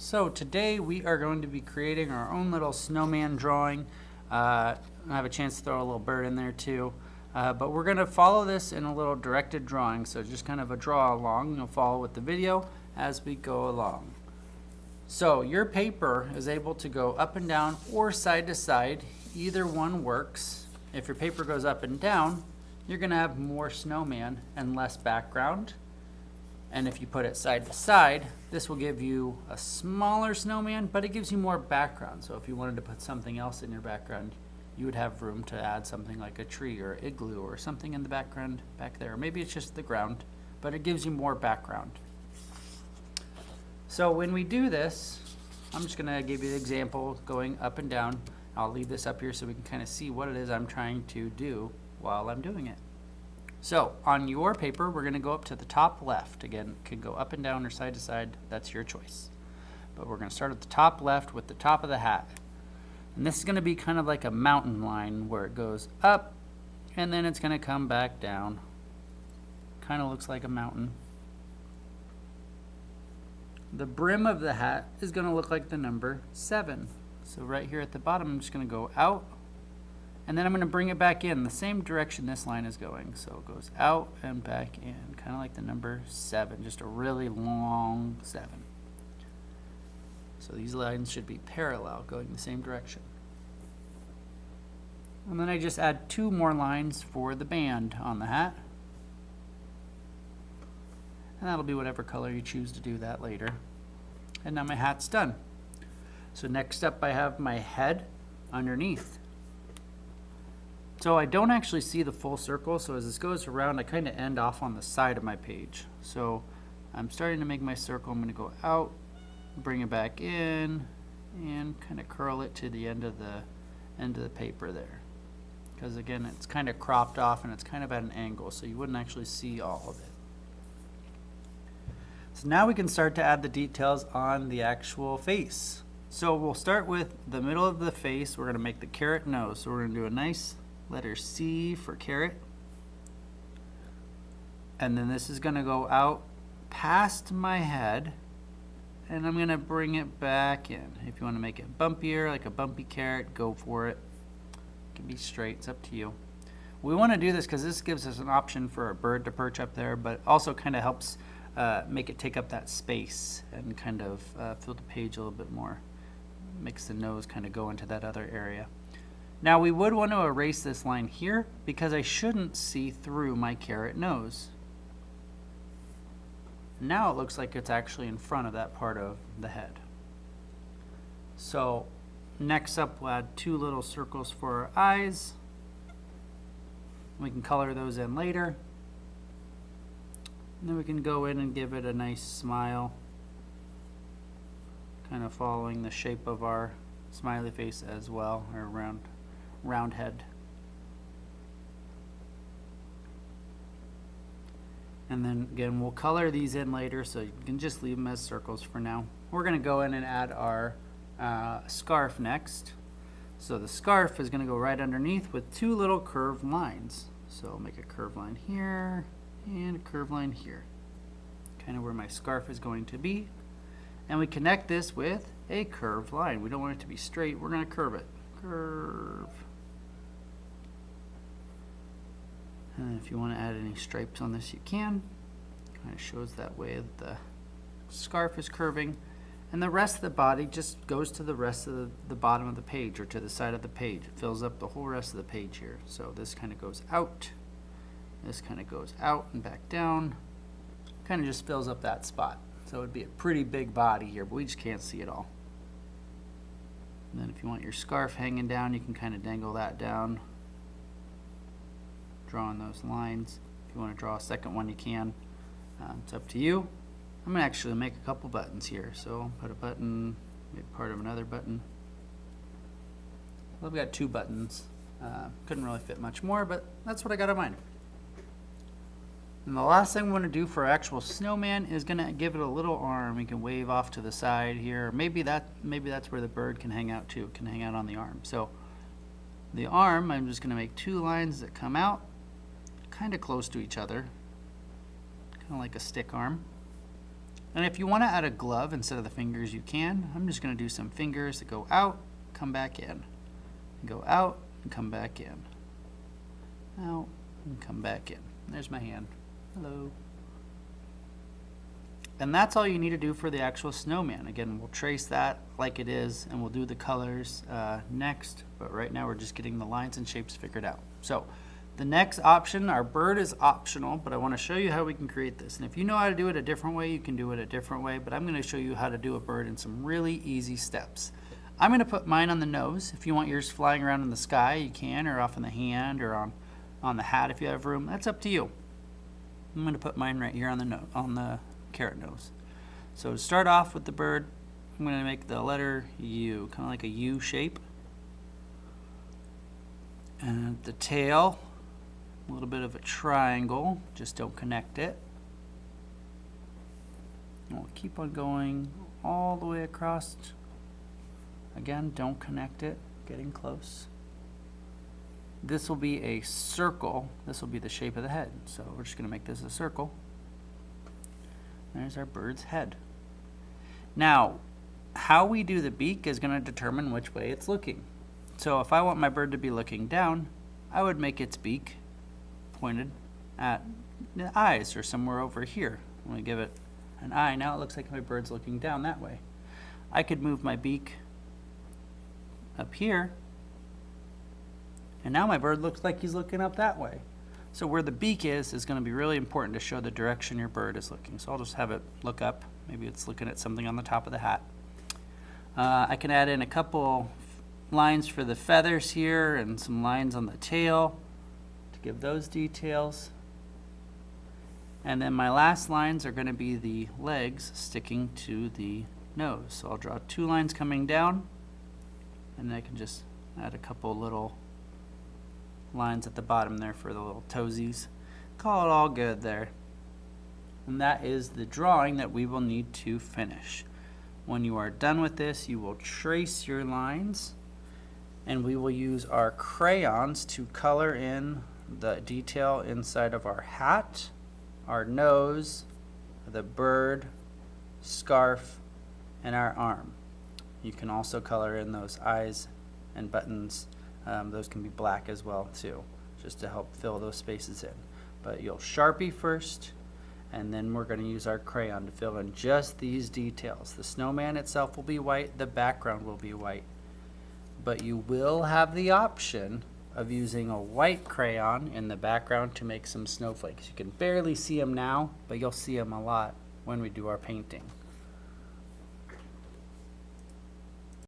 So today we are going to be creating our own little snowman drawing. I have a chance to throw a little bird in there too. But we're going to follow this in a little directed drawing. So just kind of a draw along. You'll follow with the video as we go along. So your paper is able to go up and down or side to side. Either one works. If your paper goes up and down, you're going to have more snowman and less background. And if you put it side to side, this will give you a smaller snowman, but it gives you more background. So if you wanted to put something else in your background, you would have room to add something like a tree or igloo or something in the background back there. Maybe it's just the ground, but it gives you more background. So when we do this, I'm just gonna give you the example going up and down. I'll leave this up here so we can kind of see what it is I'm trying to do while I'm doing it. So on your paper, we're going to go up to the top left. Again, it can go up and down or side to side. That's your choice. But we're going to start at the top left with the top of the hat. And this is going to be kind of like a mountain line where it goes up and then it's going to come back down. Kind of looks like a mountain. The brim of the hat is going to look like the number 7. So right here at the bottom, I'm just going to go out. And then I'm going to bring it back in the same direction this line is going. So it goes out and back in, kind of like the number 7, just a really long 7. So these lines should be parallel, going the same direction. And then I just add 2 more lines for the band on the hat. And that'll be whatever color you choose to do that later. And now my hat's done. So next up I have my head underneath. So I don't actually see the full circle, so as this goes around, I kind of end off on the side of my page. So I'm starting to make my circle. I'm going to go out, bring it back in, and kind of curl it to the end of the paper there. Because again, it's kind of cropped off and it's kind of at an angle, so you wouldn't actually see all of it. So now we can start to add the details on the actual face. So we'll start with the middle of the face. We're going to make the carrot nose. So we're going to do a nice letter C for carrot. And then this is going to go out past my head. And I'm going to bring it back in. If you want to make it bumpier, like a bumpy carrot, go for it. It can be straight. It's up to you. We want to do this because this gives us an option for a bird to perch up there, but also kind of helps make it take up that space and kind of fill the page a little bit more. Makes the nose kind of go into that other area. Now we would want to erase this line here because I shouldn't see through my carrot nose. Now it looks like it's actually in front of that part of the head. So next up we'll add 2 little circles for our eyes. We can color those in later. And then we can go in and give it a nice smile, kind of following the shape of our smiley face as well, or round head. And then again, we'll color these in later, so you can just leave them as circles for now. We're going to go in and add our scarf next. So the scarf is going to go right underneath with 2 little curved lines. So make a curved line here and a curved line here, kind of where my scarf is going to be. And we connect this with a curved line. We don't want it to be straight, we're going to curve it. Curve. And if you want to add any stripes on this, you can. Kind of shows that way that the scarf is curving. And the rest of the body just goes to the rest of the bottom of the page, or to the side of the page. It fills up the whole rest of the page here. So this kind of goes out. This kind of goes out and back down. Kind of just fills up that spot. So it would be a pretty big body here, but we just can't see it all. And then if you want your scarf hanging down, you can kind of dangle that down, drawing those lines. If you want to draw a second one, you can. It's up to you. I'm going to actually make a couple buttons here. So I'll put a button, maybe part of another button. Well, I've got 2 buttons. Couldn't really fit much more, but that's what I got in mind. And the last thing we want to do for our actual snowman is going to give it a little arm. We can wave off to the side here. Maybe that's where the bird can hang out too. It can hang out on the arm. So the arm, I'm just going to make 2 lines that come out kind of close to each other, kind of like a stick arm. And if you want to add a glove instead of the fingers, you can. I'm just going to do some fingers that go out, come back in. Go out and come back in. Out and come back in. There's my hand. Hello. And that's all you need to do for the actual snowman. Again, we'll trace that like it is, and we'll do the colors next. But right now we're just getting the lines and shapes figured out. So the next option, our bird is optional, but I want to show you how we can create this. And if you know how to do it a different way, you can do it a different way. But I'm going to show you how to do a bird in some really easy steps. I'm going to put mine on the nose. If you want yours flying around in the sky, you can, or off in the hand, or on the hat if you have room. That's up to you. I'm going to put mine right here on the carrot nose. So to start off with the bird, I'm going to make the letter U, kind of like a U shape. And the tail, a little bit of a triangle, just don't connect it. And we'll keep on going all the way across. Again, don't connect it, getting close. This will be a circle. This will be the shape of the head. So we're just going to make this a circle. There's our bird's head. Now, how we do the beak is going to determine which way it's looking. So if I want my bird to be looking down, I would make its beak pointed at the eyes or somewhere over here. I'm going to give it an eye. Now it looks like my bird's looking down that way. I could move my beak up here, and now my bird looks like he's looking up that way. So where the beak is going to be really important to show the direction your bird is looking. So I'll just have it look up. Maybe it's looking at something on the top of the hat. I can add in a couple lines for the feathers here and some lines on the tail to give those details. And then my last lines are going to be the legs sticking to the nose. So I'll draw 2 lines coming down, and I can just add a couple little lines at the bottom there for the little toesies. Call it all good there. And that is the drawing that we will need to finish. When you are done with this, you will trace your lines, and we will use our crayons to color in the detail inside of our hat, our nose, the bird, scarf, and our arm. You can also color in those eyes and buttons. Those can be black as well too, just to help fill those spaces in. But you'll Sharpie first, and then we're going to use our crayon to fill in just these details. The snowman itself will be white, the background will be white. But you will have the option of using a white crayon in the background to make some snowflakes. You can barely see them now, but you'll see them a lot when we do our painting.